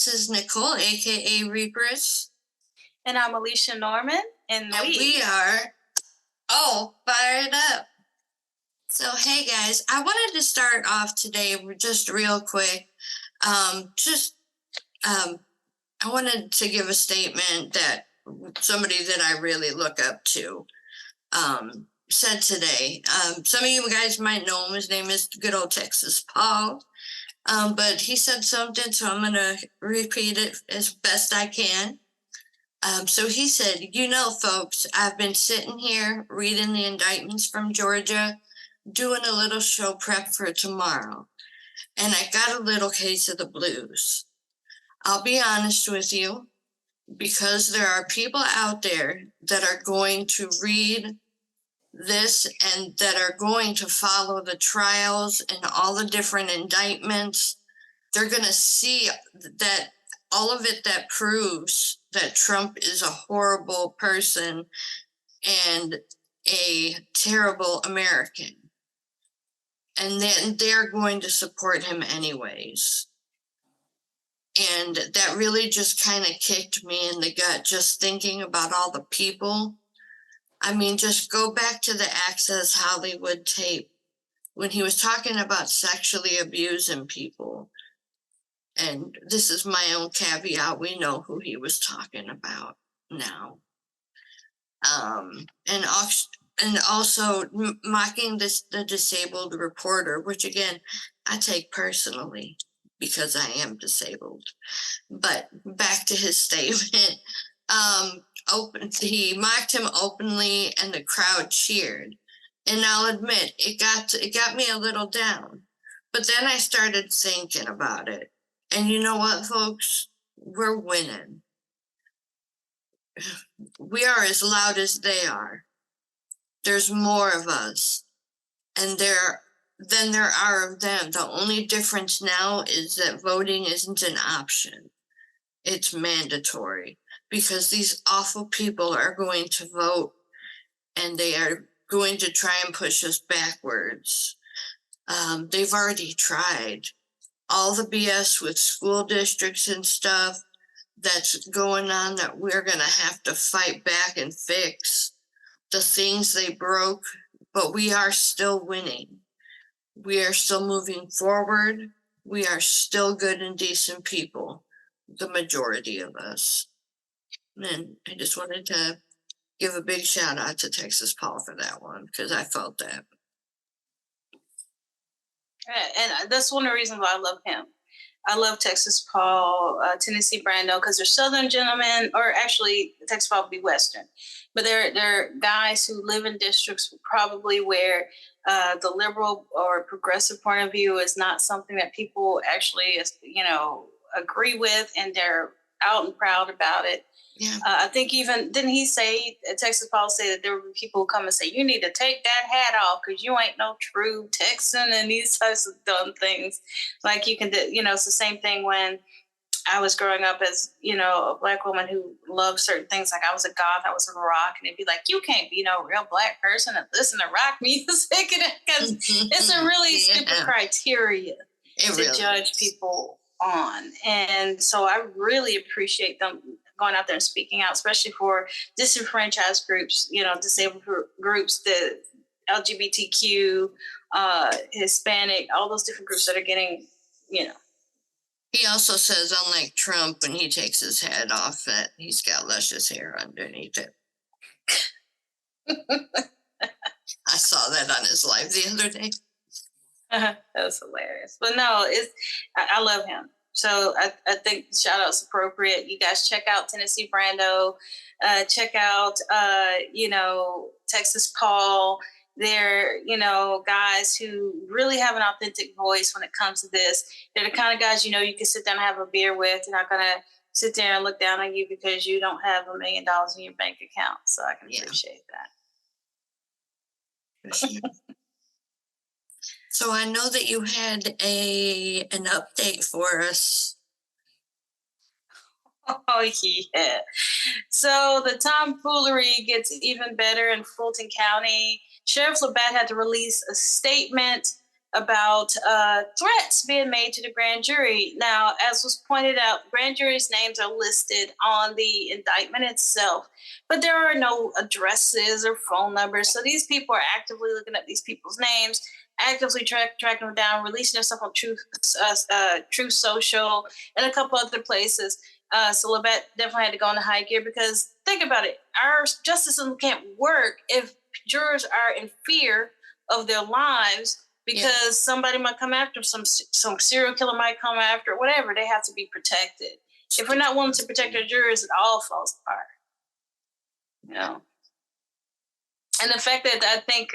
this is Nicole, aka RIGGER. And I'm Alicia Norman, and we are all fired up. So, hey guys, I wanted to start off today just real quick. I wanted to give a statement that somebody that I really look up to said today. Some of you guys might know him. His name is good old Texas Paul. But he said something, so I'm going to repeat it as best I can. So he said, folks, I've been sitting here reading the indictments from Georgia, doing a little show prep for tomorrow, and I got a little case of the blues. I'll be honest with you, because there are people out there that are going to read this and that are going to follow the trials and all the different indictments. They're going to see that all of it that proves that Trump is a horrible person and a terrible American. And then they're going to support him anyways. And that really just kind of kicked me in the gut, just thinking about all the people. I mean, just go back to the Access Hollywood tape when he was talking about sexually abusing people. And this is my own caveat. We know who he was talking about now. And also mocking the disabled reporter, which again, I take personally because I am disabled. But back to his statement. He mocked him openly and the crowd cheered. And I'll admit, it got me a little down. But then I started thinking about it. And you know what, folks? We're winning. We are as loud as they are. There's more of us. And than there are of them. The only difference now is that voting isn't an option. It's mandatory. Because these awful people are going to vote. And they are going to try and push us backwards. They've already tried. All the BS with school districts and stuff that's going on that we're going to have to fight back and fix. The things they broke, but we are still winning. We are still moving forward. We are still good and decent people, the majority of us. And I just wanted to give a big shout out to Texas Paul for that one, because I felt that. And that's one of the reasons why I love him. I love Texas Paul, Tennessee Brando, because they're Southern gentlemen, or actually Texas Paul would be Western. But they're guys who live in districts probably where the liberal or progressive point of view is not something that people actually, agree with, and they're out and proud about it. Yeah. I think even, didn't he say, Texas Paul say that there were people who come and say, you need to take that hat off because you ain't no true Texan, and these types of dumb things. Like you can do, it's the same thing when I was growing up as, a Black woman who loved certain things. Like I was a goth, I was a rock, and it'd be like, you can't be no real Black person and listen to rock music, because it's a really stupid criteria to judge people on. And so I really appreciate them going out there and speaking out, especially for disenfranchised groups, disabled groups, the LGBTQ, Hispanic, all those different groups that are getting, He also says, unlike Trump, when he takes his hat off, that he's got luscious hair underneath it. I saw that on his live the other day. That was hilarious. But no, I love him. So I think the shout out's appropriate. You guys check out Tennessee Brando, check out, Texas Paul. They're, guys who really have an authentic voice when it comes to this. They're the kind of guys, you can sit down and have a beer with. They're not going to sit there and look down on you because you don't have $1 million in your bank account. So I can appreciate that. For sure. So I know that you had an update for us. Oh, yeah. So the tomfoolery gets even better in Fulton County. Sheriff Labatt had to release a statement about threats being made to the grand jury. Now, as was pointed out, grand jury's names are listed on the indictment itself, but there are no addresses or phone numbers. So these people are actively looking up these people's names, actively tracking them down, releasing their stuff on Truth Social and a couple other places. So Labette definitely had to go into high gear, because think about it, our justice system can't work if jurors are in fear of their lives, because somebody might come after them, some serial killer might come after, whatever. They have to be protected. If we're not willing to protect our jurors, it all falls apart. You know, and the fact that I think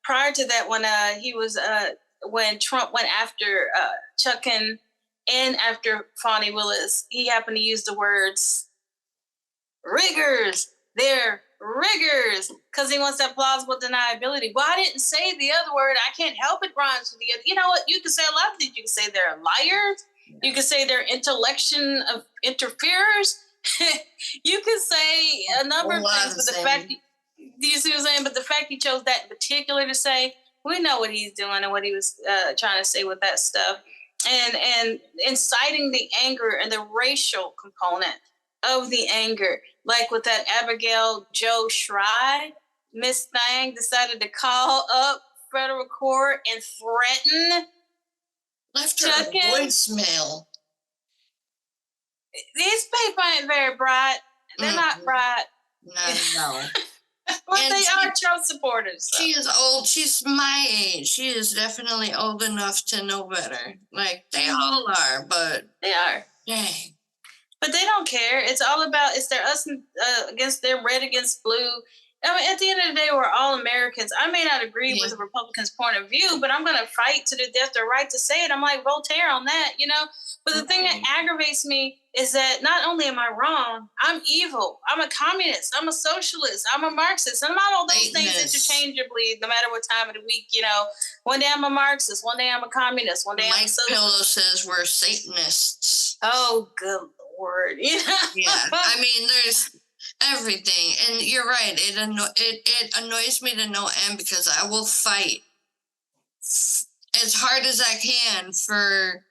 prior to that, when Trump went after Chutkan and after Fani Willis, he happened to use the words riggers. They're riggers, because he wants that plausible deniability. Well, I didn't say the other word. I can't help it rhymes with the other. You know what? You can say a lot of things. You can say they're liars. You can say they're intellection of interferers. You can say a number of things, but the fact, do you see what I'm saying? But the fact he chose that in particular to say, we know what he's doing and what he was trying to say with that stuff, and inciting the anger and the racial component of the anger, like with that Abigail Joe Schrei, Miss Thang decided to call up federal court and threaten. Left her a voicemail. These people ain't very bright. They're not bright. No. But and they are Trump supporters. So. She is old. She's my age. She is definitely old enough to know better. Like, they all are, but... They are. Dang. But they don't care. It's all about, it's their us against them, red against blue. I mean, at the end of the day, we're all Americans. I may not agree with the Republicans' point of view, but I'm going to fight to the death their right to say it. I'm like Voltaire on that, you know? But the thing that aggravates me is that not only am I wrong, I'm evil. I'm a communist. I'm a socialist. I'm a Marxist. And I'm not all those things interchangeably, no matter what time of the week, you know. One day I'm a Marxist. One day I'm a communist. One day I'm a socialist. Mike Pillow says we're Satanists. Oh, good Lord. You know? Yeah. I mean, there's... everything, and you're right. It annoys me to no end, because I will fight as hard as I can for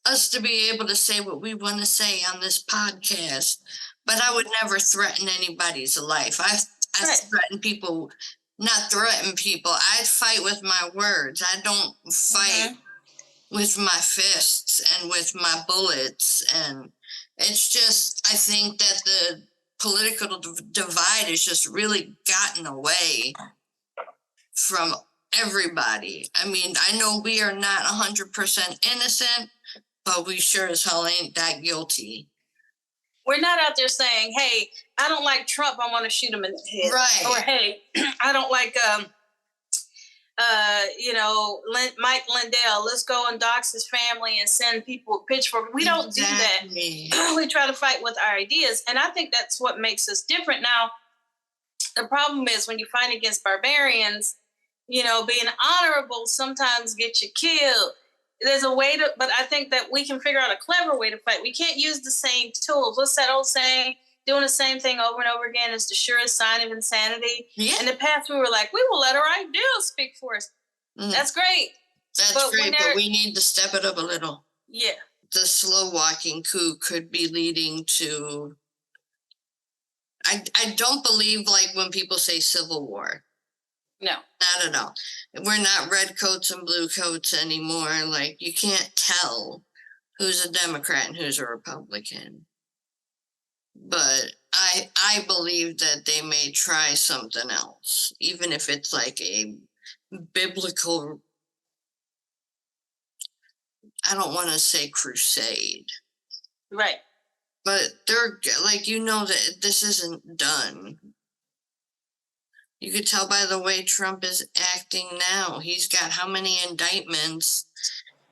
us to be able to say what we want to say on this podcast. But I would never threaten anybody's life. I threaten people, not threaten people. I fight with my words. I don't fight with my fists and with my bullets. And it's just, I think that the political divide has just really gotten away from everybody. I mean, I know we are not 100% innocent, but we sure as hell ain't that guilty. We're not out there saying, hey, I don't like Trump, I want to shoot him in the head. Right. Or, hey, I don't like, Mike Lindell, let's go and dox his family and send people with pitchforks. We don't do that. We try to fight with our ideas. And I think that's what makes us different. Now, the problem is when you fight against barbarians, you know, being honorable sometimes gets you killed. There's a way to, but I think that we can figure out a clever way to fight. We can't use the same tools. What's that old saying? Doing the same thing over and over again is the surest sign of insanity. Yeah. In the past, we were like, we will let our ideas speak for us. That's great. That's great, but we need to step it up a little. Yeah. The slow walking coup could be leading to, I don't believe, like, when people say civil war. No. Not at all. We're not red coats and blue coats anymore. Like, you can't tell who's a Democrat and who's a Republican. But I believe that they may try something else, even if it's like a biblical, I don't want to say crusade. Right. But they're like, you know that this isn't done. You could tell by the way Trump is acting now. He's got how many indictments,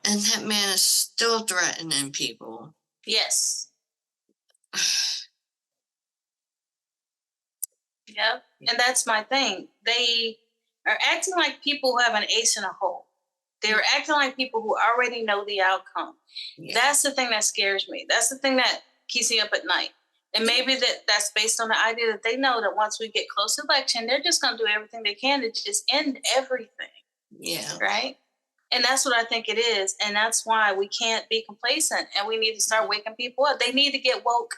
and that man is still threatening people. Yes. Yep. And that's my thing. They are acting like people who have an ace in a hole. They're acting like people who already know the outcome. Yeah. That's the thing that scares me. That's the thing that keeps me up at night. And maybe that's based on the idea that they know that once we get close to election, they're just going to do everything they can to just end everything. Yeah. Right? And that's what I think it is. And that's why we can't be complacent and we need to start waking people up. They need to get woke.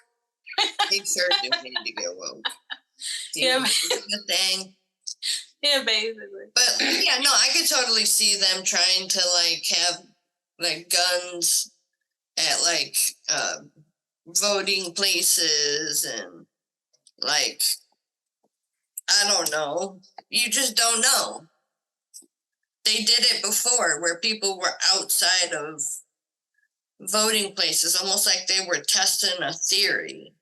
They sure do need to get woke. Yeah, The thing. Yeah, basically. But yeah, no, I could totally see them trying to like have like guns at like voting places and like I don't know. You just don't know. They did it before where people were outside of voting places, almost like they were testing a theory.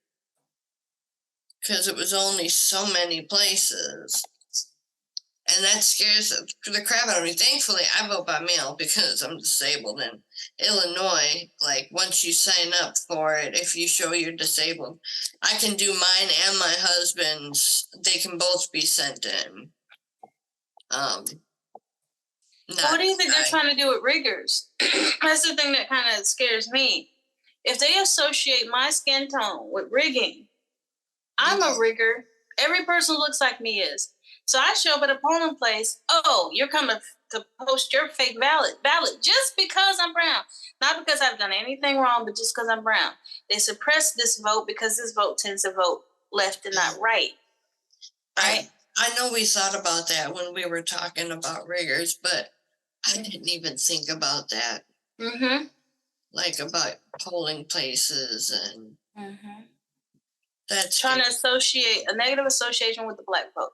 Because it was only so many places. And that scares the crap out of me. Thankfully, I vote by mail because I'm disabled. In Illinois, like once you sign up for it, if you show you're disabled, I can do mine and my husband's. They can both be sent in. What do you think they're trying to do with riggers? That's the thing that kind of scares me. If they associate my skin tone with rigging, I'm a rigger. Every person who looks like me is. So I show up at a polling place. Oh, you're coming to post your fake ballot just because I'm brown. Not because I've done anything wrong, but just because I'm brown. They suppress this vote because this vote tends to vote left and not right. Right? I know we thought about that when we were talking about riggers, but I didn't even think about that. Mm-hmm. Like about polling places and that's trying to associate a negative association with the black vote.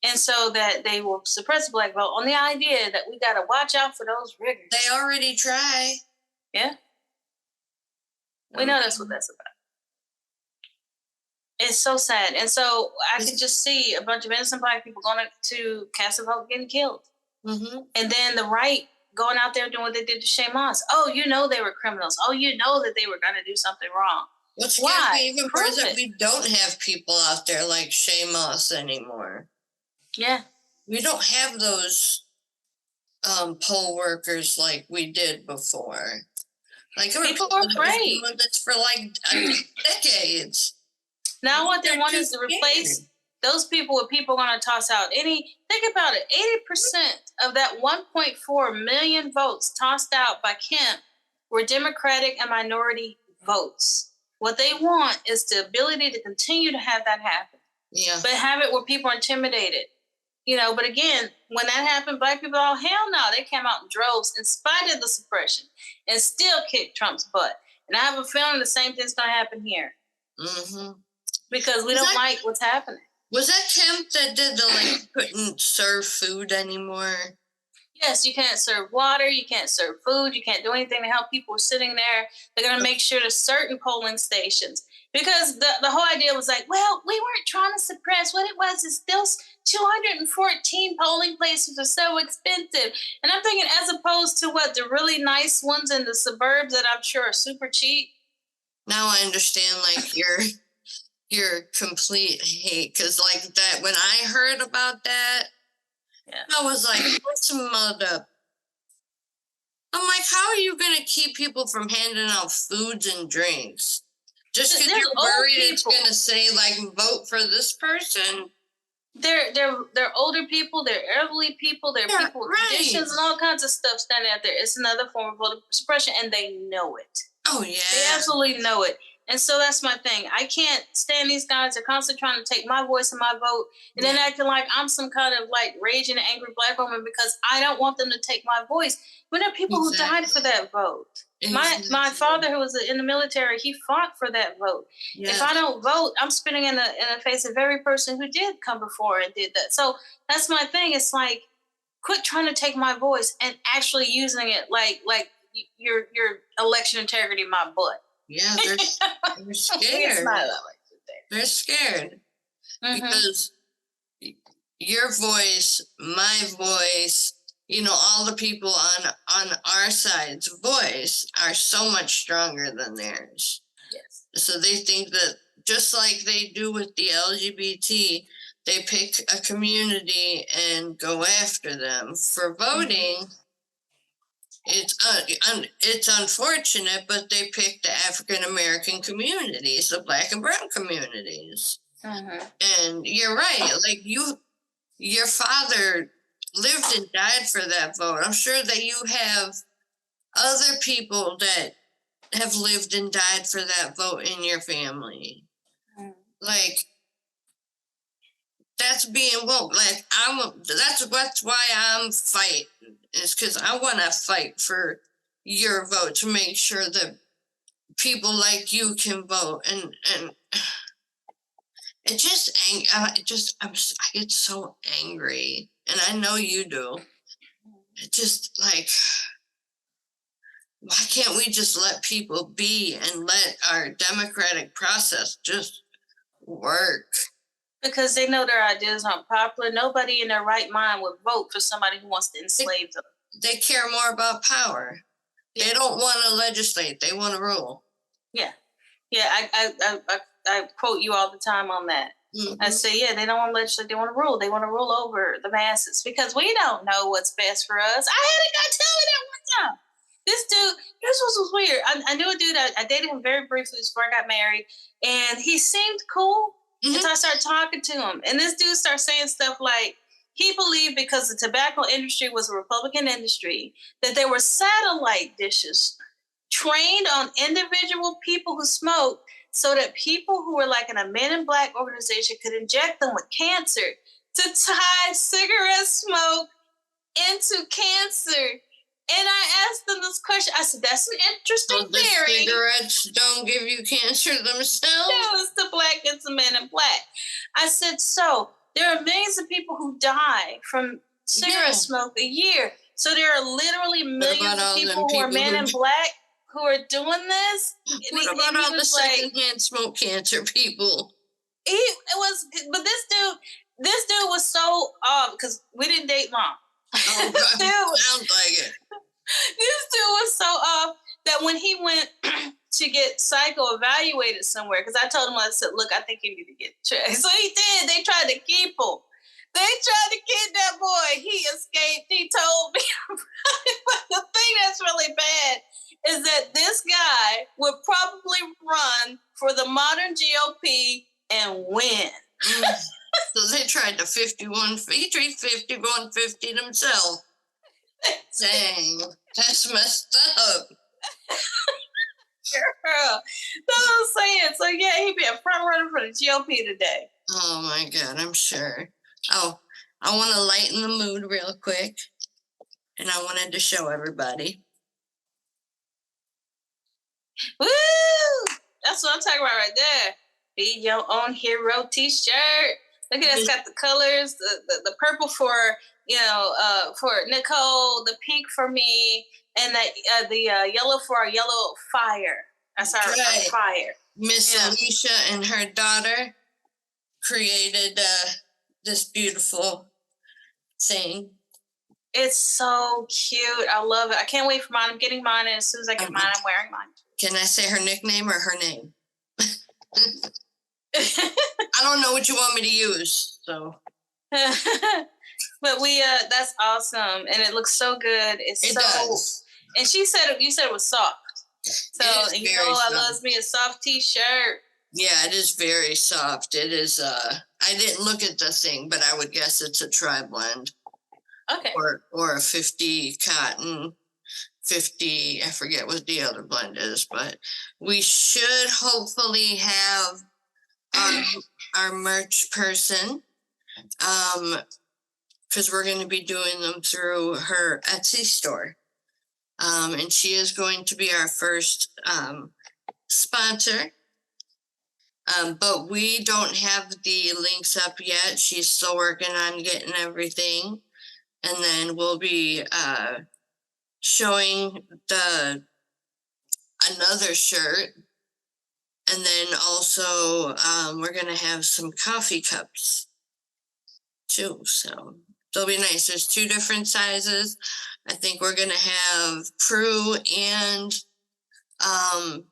And so that they will suppress the black vote on the idea that we got to watch out for those riggers. They already try. Yeah. We know that's what that's about. It's so sad. And so I could just see a bunch of innocent black people going to cast a vote getting killed. Mm-hmm. And then the right going out there doing what they did to Shane Moss. Oh, you know they were criminals. Oh, you know that they were going to do something wrong. What's why? Even worse that we don't have people out there like Shane Moss anymore. Yeah. We don't have those poll workers like we did before. Like people are afraid. That's for like decades. Now what they want is to replace those people with people going to toss out think about it, 80% of that 1.4 million votes tossed out by Kemp were Democratic and minority votes. What they want is the ability to continue to have that happen. Yeah. But have it where people are intimidated. But again, when that happened, black people, oh, hell no, they came out in droves in spite of the suppression and still kicked Trump's butt. And I have a feeling the same thing's going to happen here. Mm-hmm. Because we don't like what's happening. Was that Kemp that did the, couldn't serve food anymore? Yes, you can't serve water, you can't serve food, you can't do anything to help people sitting there. They're going to make sure to certain polling stations. Because the whole idea was like, well, we weren't trying to suppress. What it was is those 214 polling places are so expensive. And I'm thinking, as opposed to what, the really nice ones in the suburbs that I'm sure are super cheap. Now I understand, your complete hate. Because, that, when I heard about that, I was like, what's mother? I'm like, how are you going to keep people from handing out foods and drinks? Just because you're worried it's going to say, vote for this person? They're older people, they're elderly people, they're people with conditions and all kinds of stuff standing out there. It's another form of voter suppression, and they know it. Oh, yeah. They absolutely know it. And so that's my thing. I can't stand these guys. They're constantly trying to take my voice and my vote and then acting like I'm some kind of raging angry black woman because I don't want them to take my voice. But there are people who died for that vote. Exactly. My father, who was in the military, he fought for that vote. Yes. If I don't vote, I'm spitting in the face of every person who did come before and did that. So that's my thing. It's quit trying to take my voice and actually using it like your election integrity my butt. Yeah, they're scared. They're scared because your voice, my voice, all the people on our side's voice are so much stronger than theirs. Yes. So they think that just like they do with the LGBT, they pick a community and go after them for voting. Mm-hmm. It's unfortunate, but they picked the African American communities, the black and brown communities. Mm-hmm. And you're right. Your father lived and died for that vote. I'm sure that you have other people that have lived and died for that vote in your family. Like, that's being woke. Like, that's why I'm fighting. It's because I want to fight for your vote to make sure that people like you can vote. And it just I get so angry, and I know you do. It just like, why can't we just let people be and let our democratic process just work? Because they know their ideas aren't popular. Nobody in their right mind would vote for somebody who wants to enslave them. They care more about power. Yeah. They don't want to legislate. They want to rule. Yeah. Yeah, I quote you all the time on that. Mm-hmm. I say, yeah, they don't want to legislate. They want to rule. They want to rule over the masses because we don't know what's best for us. I had a guy tell me that one time. This dude, here's what was weird. I knew a dude, I dated him very briefly before I got married, and he seemed cool. Mm-hmm. And so I started talking to him, and this dude started saying stuff like he believed because the tobacco industry was a Republican industry that there were satellite dishes trained on individual people who smoked so that people who were like in a Men in Black organization could inject them with cancer to tie cigarette smoke into cancer. And I asked them this question. I said, that's an interesting theory. Cigarettes don't give you cancer themselves? No, it's the Black, it's the Men in Black. I said, so there are millions of people who die from cigarette smoke a year. So there are literally millions of people who are Men in Black who are doing this. What about all the secondhand smoke cancer people? But this dude was so off because we didn't date long. Oh, sounds like it. This dude was so off that when he went to get psycho evaluated somewhere, because I told him, I said, look, I think you need to get checked. So he did. They tried to keep him. They tried to keep that boy. He escaped. He told me. But the thing that's really bad is that this guy would probably run for the modern GOP and win. So they tried to 51-50 themselves. Dang, that's messed up. Girl, that's what I'm saying. So yeah, he'd be a front runner for the GOP today. Oh my God, I'm sure. Oh, I want to lighten the mood real quick, and I wanted to show everybody. Woo! That's what I'm talking about right there. Be your own hero T-shirt. Look at that. It's got the colors, the purple for for Nicole, the pink for me, and the yellow for our yellow fire. That's our fire. Miss Alicia and her daughter created this beautiful thing. It's so cute. I love it. I can't wait for mine. I'm getting mine, and as soon as I get mine, I'm wearing mine. Can I say her nickname or her name? I don't know what you want me to use, so. But that's awesome, and it looks so good. It does. And you said it was soft. So I love me a soft T-shirt. Yeah, it is very soft. It is. I didn't look at the thing, but I would guess it's a tri-blend. Okay. Or a 50 cotton. 50, I forget what the other blend is, but we should hopefully have our merch person, because we're going to be doing them through her Etsy store, and she is going to be our first sponsor, but we don't have the links up yet. She's still working on getting everything, and then we'll be showing another shirt, and then also we're gonna have some coffee cups too, so they'll be nice. There's 2 different sizes. I think we're gonna have Prue and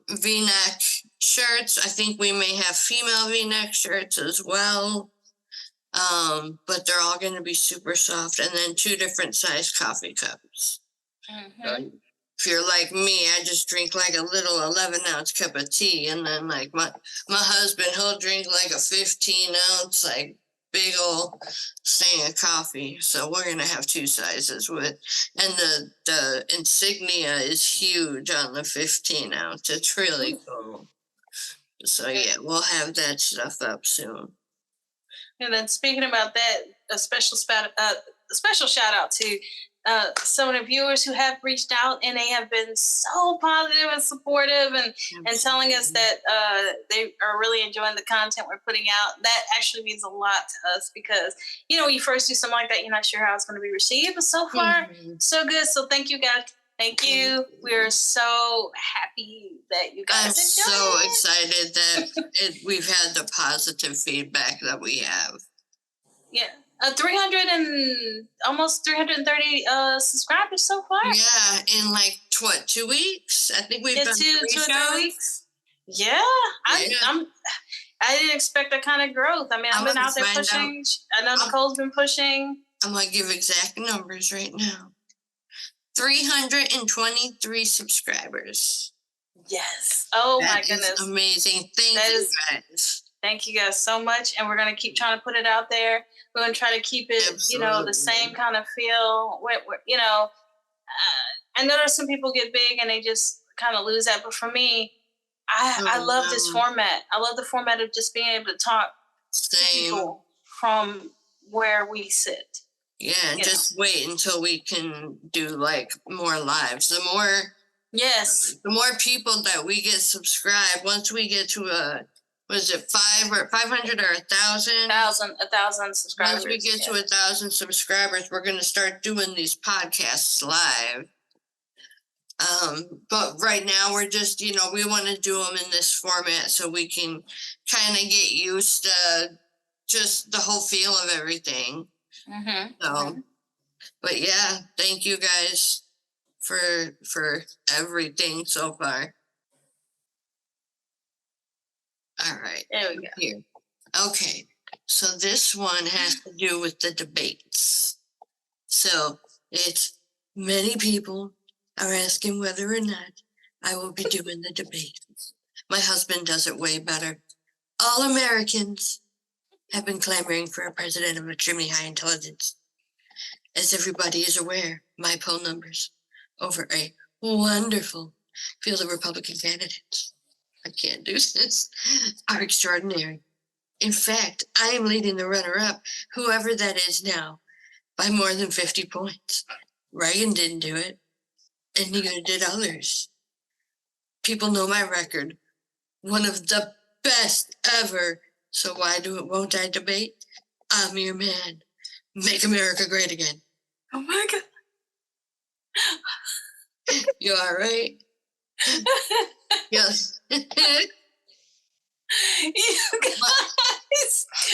V-neck shirts. I think we may have female V-neck shirts as well, but they're all gonna be super soft, and then 2 different size coffee cups. Mm-hmm. If you're like me, I just drink like a little 11-ounce cup of tea, and then like my husband, he'll drink like a 15-ounce like big old thing of coffee. So we're gonna have 2 sizes with, and the insignia is huge on the 15 ounce. It's really cool. So yeah, we'll have that stuff up soon. And then speaking about that, a special shout out to some of the viewers who have reached out, and they have been so positive and supportive, and telling us that they are really enjoying the content we're putting out. That actually means a lot to us, because when you first do something like that, you're not sure how it's going to be received, but so far so good. So thank you guys. Thank you. We're so happy that you guys I'm enjoy so it. excited that we've had the positive feedback that we have. Yeah. 300 and almost 330 subscribers so far. Yeah, in like 2 weeks? I think we've done 2 3 or 3 shows. weeks. Yeah, I didn't expect that kind of growth. I mean, I've been out there pushing. I know Nicole's been pushing. I'm gonna give exact numbers right now. 323 subscribers. Yes. Oh my goodness. Amazing. Thank you guys. Thank you guys so much, and we're gonna keep trying to put it out there. We're gonna try to keep it, the same kind of feel. I know there's some people get big and they just kind of lose that, but for me, I love this format. I love the format of just being able to talk to people from where we sit. Yeah, and just wait until we can do like more lives. The more people that we get subscribed, once we get to 500 or 1,000? 1,000 subscribers. Once we get to 1,000 subscribers, we're going to start doing these podcasts live. But right now we're just, we want to do them in this format so we can kind of get used to just the whole feel of everything. But yeah, thank you guys for everything so far. All right. There we go. Here. Okay. So this one has to do with the debates. So it's many people are asking whether or not I will be doing the debates. My husband does it way better. All Americans have been clamoring for a president of extremely high intelligence. As everybody is aware, my poll numbers over a wonderful field of Republican candidates, I can't do this, are extraordinary. In fact, I am leading the runner-up, whoever that is now, by more than 50 points. Reagan didn't do it, and neither did others. People know my record. One of the best ever. So why won't I debate? I'm your man. Make America great again. Oh my God. You all right? Yes. You guys,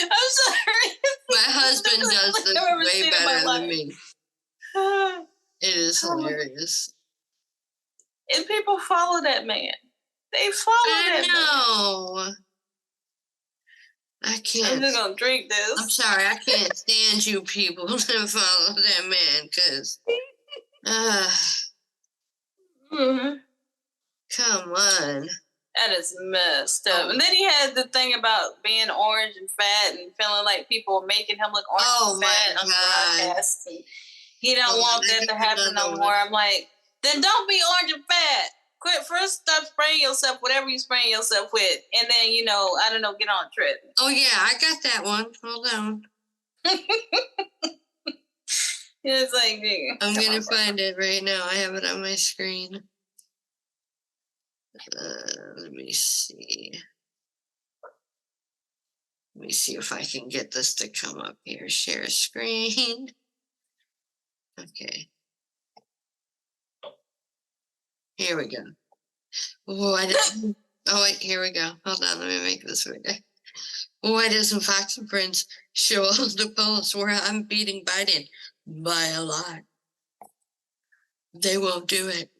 I'm sorry. My husband does this way better than me. It is hilarious. And people follow that man. They follow that man. I know. I can't. I'm just gonna drink this. I'm sorry, I can't stand you people that follow that man, because come on. That is messed up. And then he had the thing about being orange and fat and feeling like people were making him look orange and fat on the broadcast. He don't want that to happen no more. I'm like, then don't be orange and fat. Quit. First, stop spraying yourself, whatever you spraying yourself with. And then, I don't know, get on a trip. Oh, yeah, I got that one. Hold on. It's like, I'm going to find it right now. I have it on my screen. Let me see. Let me see if I can get this to come up here. Share screen. Okay. Here we go. Oh, wait, here we go. Hold on, let me make this bigger. Why doesn't Fox and Friends show all the polls where I'm beating Biden by a lot? They won't do it.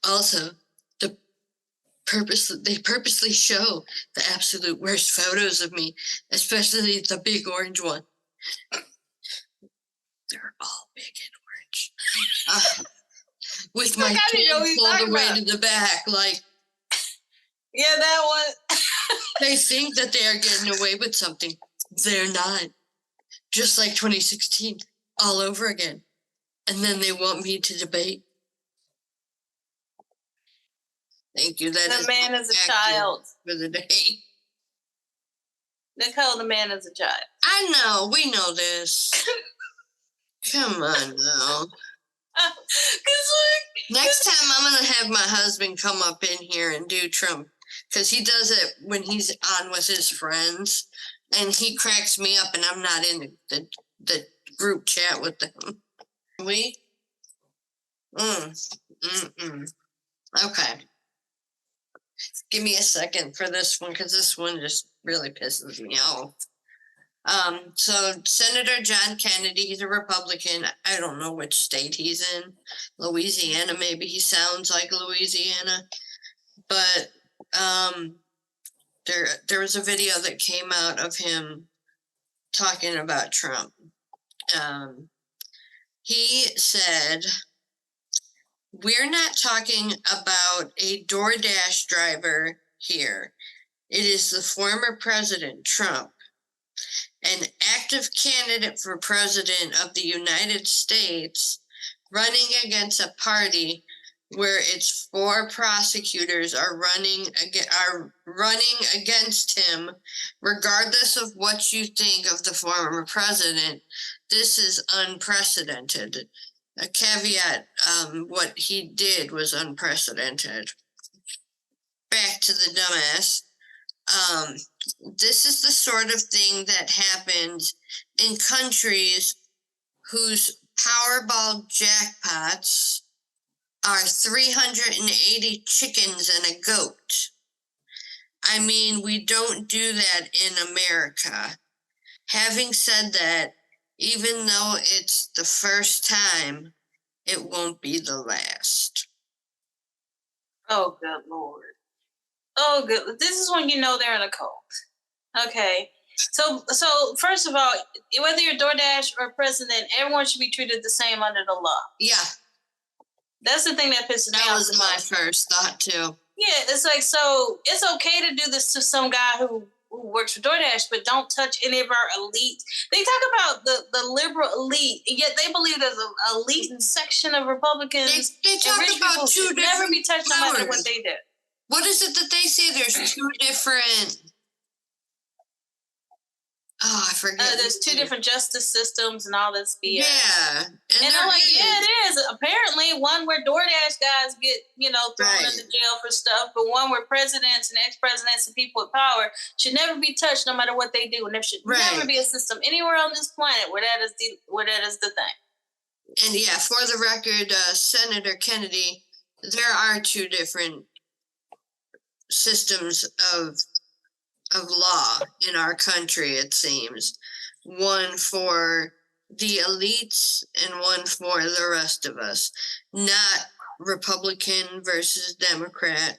Also, they purposely show the absolute worst photos of me, especially the big orange one. They're all big and orange. With my chin pulled away to the back, like. Yeah, that one. They think that they are getting away with something. They're not. Just like 2016, all over again. And then they want me to debate. Thank you. That The is man is a accurate child. for the day. Nicole, the man is a child. I know. We know this. Come on now. Next time I'm going to have my husband come up in here and do Trump, because he does it when he's on with his friends, and he cracks me up, and I'm not in the group chat with them. We? Okay. Give me a second for this one, because this one just really pisses me off. So Senator John Kennedy, he's a Republican. I don't know which state he's in. Louisiana, maybe he sounds like Louisiana. But there was a video that came out of him talking about Trump. He said, "We're not talking about a DoorDash driver here. It is the former President Trump, an active candidate for president of the United States, running against a party where its 4 prosecutors are running against him, regardless of what you think of the former president. This is unprecedented." A caveat, what he did was unprecedented. Back to the dumbass. This is the sort of thing that happens in countries whose Powerball jackpots are 380 chickens and a goat. I mean, we don't do that in America. Having said that, even though it's the first time, it won't be the last. Oh, good Lord. Oh, good. This is when you know they're in a cult. Okay. So first of all, whether you're DoorDash or president, everyone should be treated the same under the law. Yeah. That's the thing that pisses me off. That was my first thought, too. Yeah, it's like, so it's okay to do this to some guy who works for DoorDash, but don't touch any of our elite. They talk about the liberal elite, yet they believe there's an elite section of Republicans. They talk and rich about people two should never be touched no matter powers. what they do. What is it that they say? There's 2 different... Oh, I forget. There's 2 different justice systems and all this BS. Yeah. And I'm like, yeah, it is. Apparently, one where DoorDash guys get, thrown into jail for stuff, but one where presidents and ex-presidents and people with power should never be touched no matter what they do. And there should never be a system anywhere on this planet where that is the thing. And yeah, for the record, Senator Kennedy, there are 2 different systems of law in our country, it seems. One for the elites and one for the rest of us. Not Republican versus Democrat.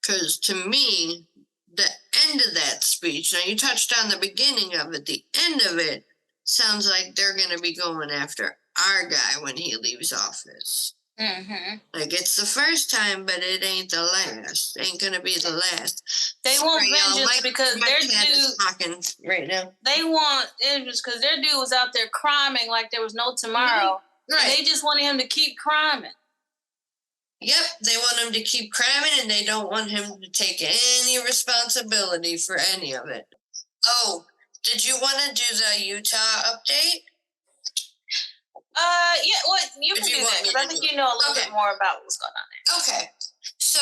Because to me, the end of that speech, now you touched on the beginning of it, the end of it sounds like they're going to be going after our guy when he leaves office. Mm-hmm. Like, it's the first time, but it ain't the last. Ain't gonna be the last. They want vengeance because their dude talking right now. They want vengeance because their dude was out there criming like there was no tomorrow. Mm-hmm. Right. And they just wanted him to keep criming. Yep, they want him to keep criming, and they don't want him to take any responsibility for any of it. Oh, did you want to do the Utah update? Yeah, well, you can do that, because I think you know a little bit more about what's going on there. Okay. So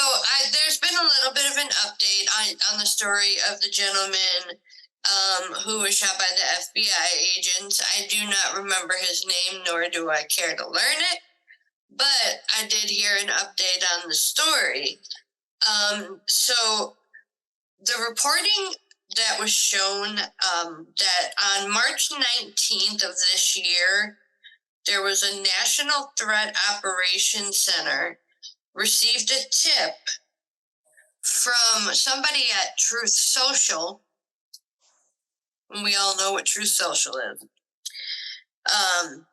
there's been a little bit of an update on the story of the gentleman who was shot by the FBI agents. I do not remember his name, nor do I care to learn it, but I did hear an update on the story. So the reporting that was shown that on March 19th of this year, there was a National Threat Operations Center received a tip from somebody at Truth Social. And we all know what Truth Social is. And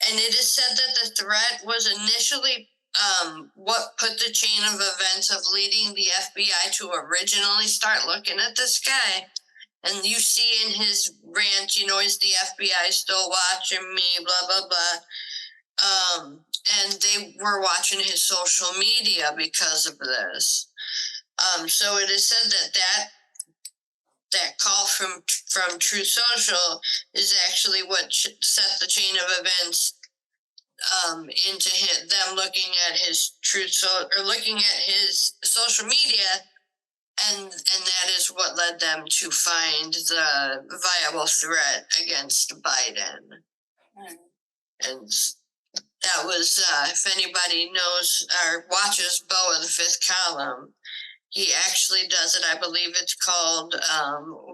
it is said that the threat was initially what put the chain of events of leading the FBI to originally start looking at this guy. And you see in his rant, is the FBI still watching me, blah, blah, blah. And they were watching his social media because of this. So it is said that call from True Social is actually what set the chain of events into them looking at his looking at his social media, and that is what led them to find the viable threat against Biden. And that was, if anybody knows or watches Beau of the Fifth Column, he actually does it. I believe it's called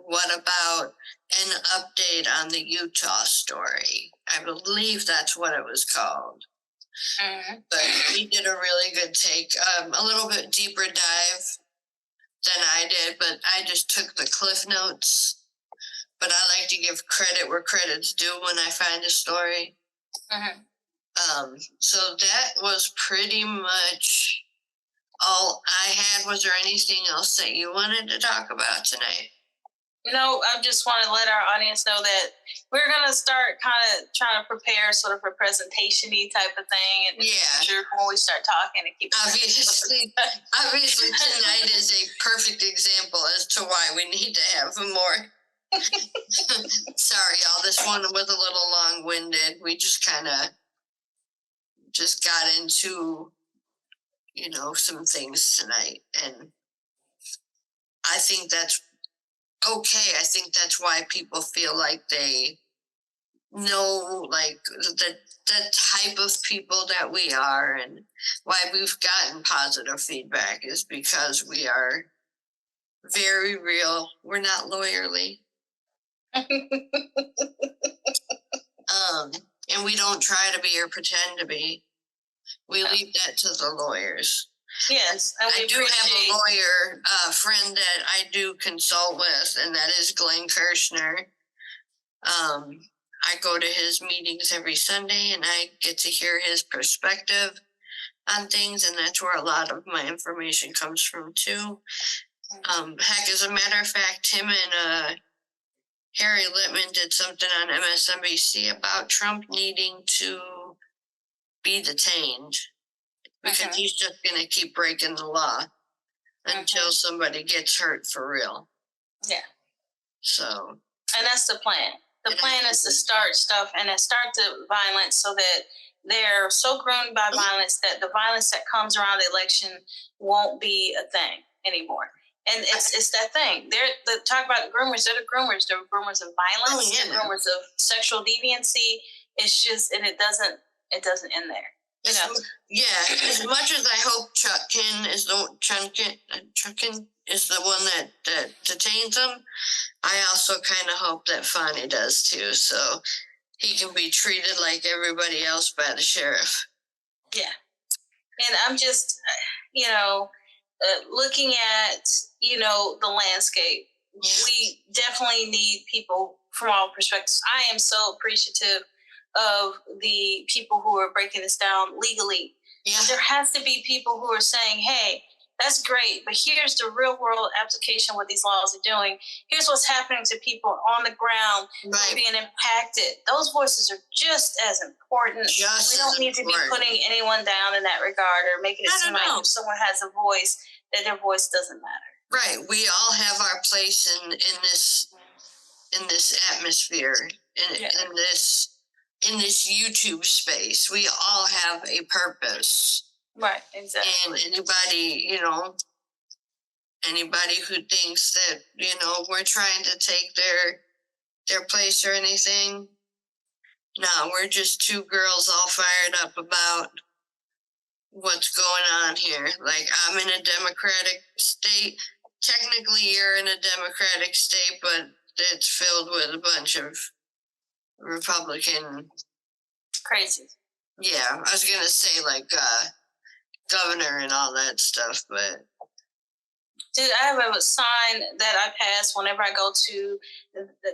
What About an Update on the Utah Story. I believe that's what it was called. But he did a really good take, a little bit deeper dive than I did, but I just took the cliff notes. But I like to give credit where credit's due when I find a story. So that was pretty much all I had. Was there anything else that you wanted to talk about tonight? No, I just want to let our audience know that we're going to start kind of trying to prepare sort of a presentation-y type of thing. And sure when we start talking and keep obviously tonight is a perfect example as to why we need to have more. Sorry, y'all. This one was a little long-winded. We just kind of got into, some things tonight. And I think that's okay. I think that's why people feel like they know, like, the type of people that we are, and why we've gotten positive feedback is because we are very real. We're not lawyerly. And we don't try to be or pretend to be. We leave that to the lawyers. Yes, and I do have a lawyer friend that I do consult with, and that is Glenn Kirshner. I go to his meetings every Sunday, and I get to hear his perspective on things, and that's where a lot of my information comes from too. Heck, as a matter of fact, him and Harry Littman did something on MSNBC about Trump needing to be detained because he's just going to keep breaking the law until somebody gets hurt for real. Yeah. So. And that's the plan. The plan is to start stuff and then start the violence so that they're so groomed by violence that the violence that comes around the election won't be a thing anymore. And it's that thing. They're talk about groomers. They're the groomers. They're groomers of violence. They're groomers of sexual deviancy. It's just, and it doesn't end there. As much as I hope Chutkan is the one that detains them, I also kind of hope that Fani does too, so he can be treated like everybody else by the sheriff. Yeah. And I'm just, looking at, the landscape. Yes. We definitely need people from all perspectives. I am so appreciative of the people who are breaking this down legally. Yeah. But there has to be people who are saying, hey, that's great, but here's the real world application what these laws are doing. Here's what's happening to people on the ground who are being impacted. Those voices are just as important. We don't need to be putting anyone down in that regard or making it seem like if someone has a voice, that their voice doesn't matter. Right. We all have our place in this atmosphere, in this YouTube space. We all have a purpose. Right, exactly. And anybody who thinks that, we're trying to take their place or anything, no, we're just two girls all fired up about what's going on here. Like, I'm in a Democratic state. Technically, you're in a Democratic state, but it's filled with a bunch of Republican crazy. Yeah, I was gonna say like governor and all that stuff, but Dude, I have a sign that I pass whenever I go to.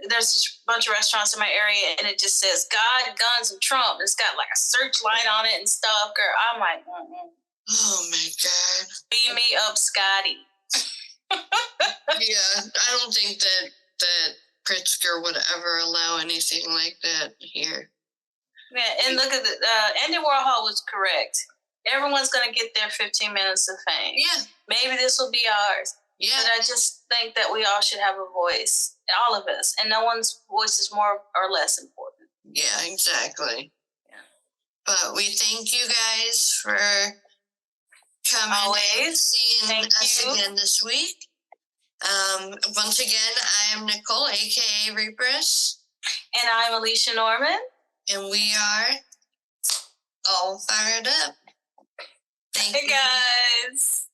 There's a bunch of restaurants in my area, and it just says "God, Guns, and Trump." It's got like a searchlight on it and stuff. Girl, I'm like, Oh my God. beat me up, Scotty. Yeah, I don't think that Pritzker would ever allow anything like that here. Yeah, and look at Andy Warhol was correct. Everyone's gonna get their 15 minutes of fame. Yeah. Maybe this will be ours. Yeah. But I just think that we all should have a voice, all of us, and no one's voice is more or less important. Yeah, exactly. Yeah. But we thank you guys for coming and Always. seeing Thank us you. again this week. Once again, I am Nicole, aka Repress. And I'm Alicia Norman. And we are all fired up. Thank you. Hey guys.